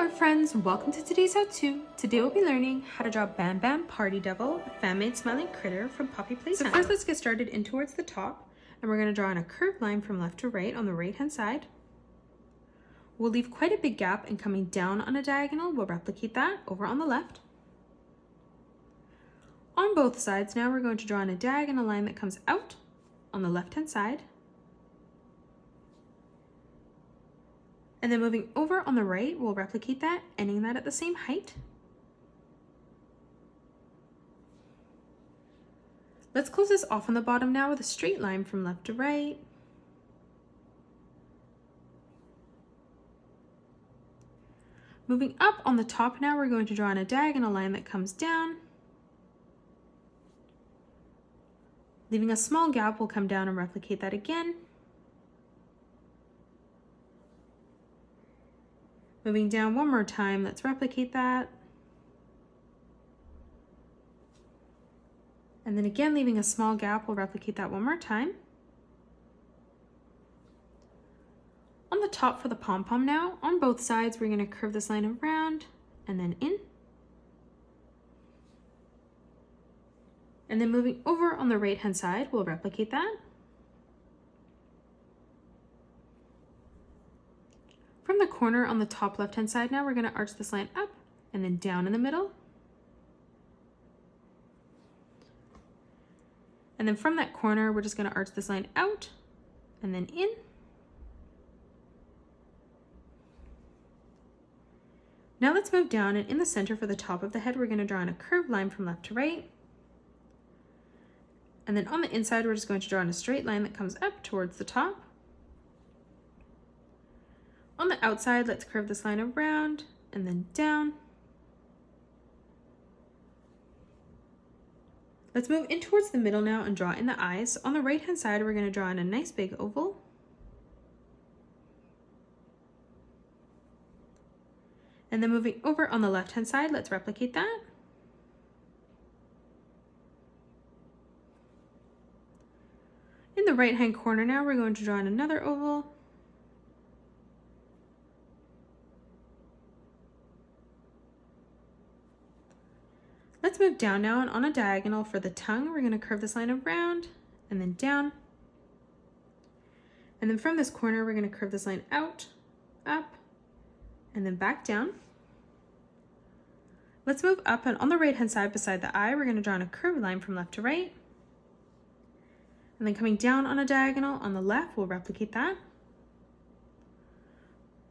Hello friends, welcome to today's how-to. Today we'll be learning how to draw Banban Partydevil, a fan-made smiling critter from Poppy Playtime. So first let's get started in towards the top, and we're going to draw in a curved line from left to right on the right hand side. We'll leave quite a big gap, and coming down on a diagonal, we'll replicate that over on the left. On both sides now we're going to draw in a diagonal line that comes out on the left hand side. And then moving over on the right, we'll replicate that, ending that at the same height. Let's close this off on the bottom now with a straight line from left to right. Moving up on the top now, we're going to draw in a diagonal line that comes down. Leaving a small gap, we'll come down and replicate that again. Moving down one more time, let's replicate that. And then again, leaving a small gap, we'll replicate that one more time. On the top for the pom-pom now, on both sides, we're gonna curve this line around and then in. And then moving over on the right-hand side, we'll replicate that. From the corner on the top left-hand side now, we're going to arch this line up and then down in the middle. And then from that corner, we're just going to arch this line out and then in. Now let's move down, and in the center for the top of the head, we're going to draw in a curved line from left to right. And then on the inside, we're just going to draw in a straight line that comes up towards the top. On the outside, let's curve this line around and then down. Let's move in towards the middle now and draw in the eyes. On the right hand side, we're going to draw in a nice big oval. And then moving over on the left hand side, let's replicate that. In the right hand corner now, we're going to draw in another oval. Let's move down now, and on a diagonal for the tongue, we're going to curve this line around and then down. And then from this corner, we're going to curve this line out, up, and then back down. Let's move up, and on the right hand side beside the eye, we're going to draw in a curved line from left to right. And then coming down on a diagonal on the left, we'll replicate that.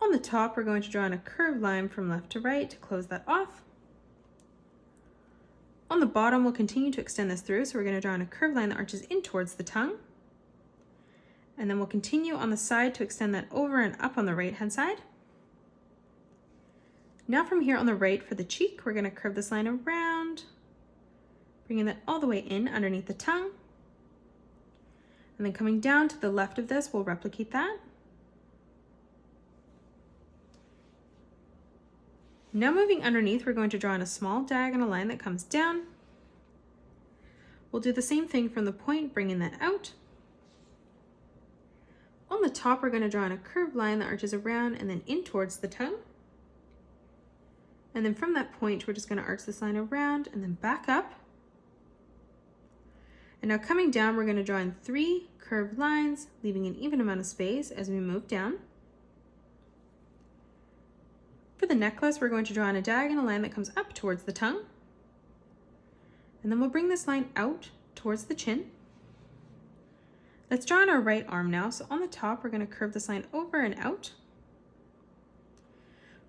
On the top, we're going to draw in a curved line from left to right to close that off. On the bottom, we'll continue to extend this through, so we're going to draw in a curved line that arches in towards the tongue. And then we'll continue on the side to extend that over and up on the right-hand side. Now from here on the right for the cheek, we're going to curve this line around, bringing that all the way in underneath the tongue. And then coming down to the left of this, we'll replicate that. Now moving underneath, we're going to draw in a small diagonal line that comes down. We'll do the same thing from the point, bringing that out. On the top, we're going to draw in a curved line that arches around and then in towards the tongue. And then from that point, we're just going to arch this line around and then back up. And now coming down, we're going to draw in 3 curved lines, leaving an even amount of space as we move down. For the necklace, we're going to draw in a diagonal line that comes up towards the tongue. And then we'll bring this line out towards the chin. Let's draw in our right arm now. So on the top, we're going to curve this line over and out.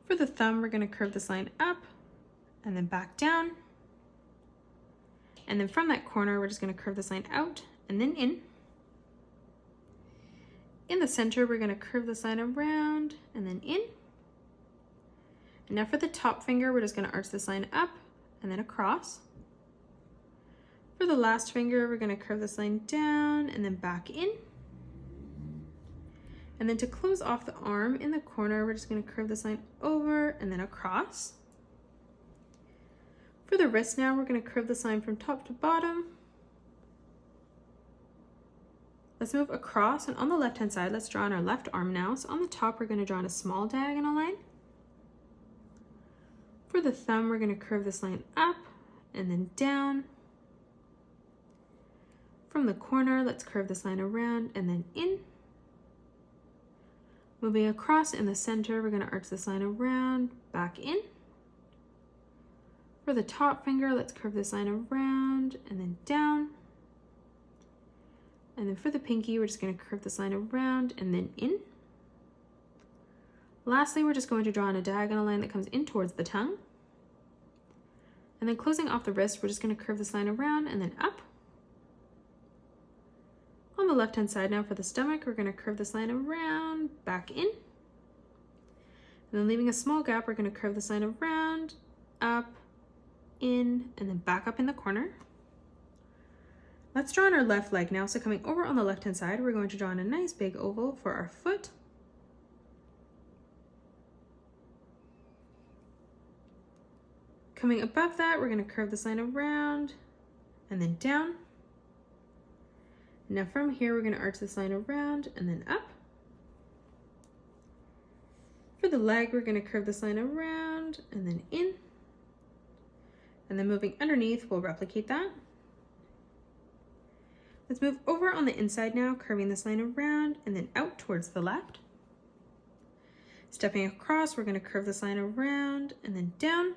For the thumb, we're going to curve this line up and then back down. And then from that corner, we're just going to curve this line out and then in. In the center, we're going to curve this line around and then in. And now for the top finger, we're just going to arch this line up and then across. For the last finger, we're going to curve this line down and then back in. And then to close off the arm in the corner, we're just going to curve this line over and then across. For the wrist now, we're going to curve this line from top to bottom. Let's move across, and on the left hand side, let's draw on our left arm now. So on the top, we're going to draw in a small diagonal line. For the thumb, we're going to curve this line up and then down. From the corner, let's curve this line around and then in. Moving across in the center, we're going to arch this line around, back in. For the top finger, let's curve this line around and then down. And then for the pinky, we're just going to curve this line around and then in. Lastly, we're just going to draw on a diagonal line that comes in towards the tongue. And then closing off the wrist, we're just going to curve this line around and then up. On the left-hand side now for the stomach, we're going to curve this line around, back in. And then leaving a small gap, we're going to curve this line around, up, in, and then back up in the corner. Let's draw on our left leg now. So coming over on the left-hand side, we're going to draw on a nice big oval for our foot. Coming above that, we're going to curve this line around and then down. Now from here, we're going to arch this line around and then up. For the leg, we're going to curve this line around and then in. And then moving underneath, we'll replicate that. Let's move over on the inside now, curving this line around and then out towards the left. Stepping across, we're going to curve this line around and then down.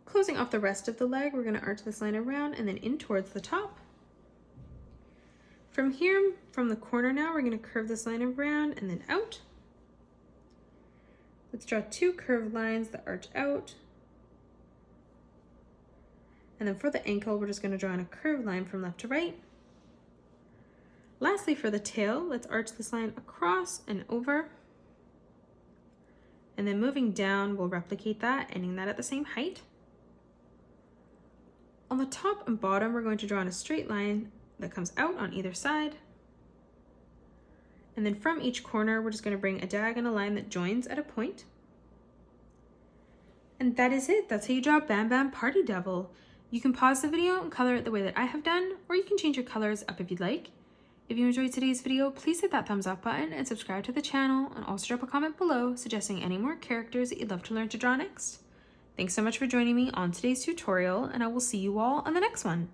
Closing off the rest of the leg, we're going to arch this line around and then in towards the top. From here, from the corner now, we're going to curve this line around and then out. Let's draw two curved lines that arch out. And then for the ankle, we're just going to draw in a curved line from left to right. Lastly, for the tail, let's arch this line across and over. And then moving down, we'll replicate that, ending that at the same height. On the top and bottom, we're going to draw in a straight line that comes out on either side. And then from each corner, we're just going to bring a diagonal line that joins at a point. And that is it. That's how you draw Banban Partydevil. You can pause the video and color it the way that I have done, or you can change your colors up if you'd like. If you enjoyed today's video, please hit that thumbs up button and subscribe to the channel, and also drop a comment below suggesting any more characters that you'd love to learn to draw next. Thanks so much for joining me on today's tutorial, and I will see you all on the next one.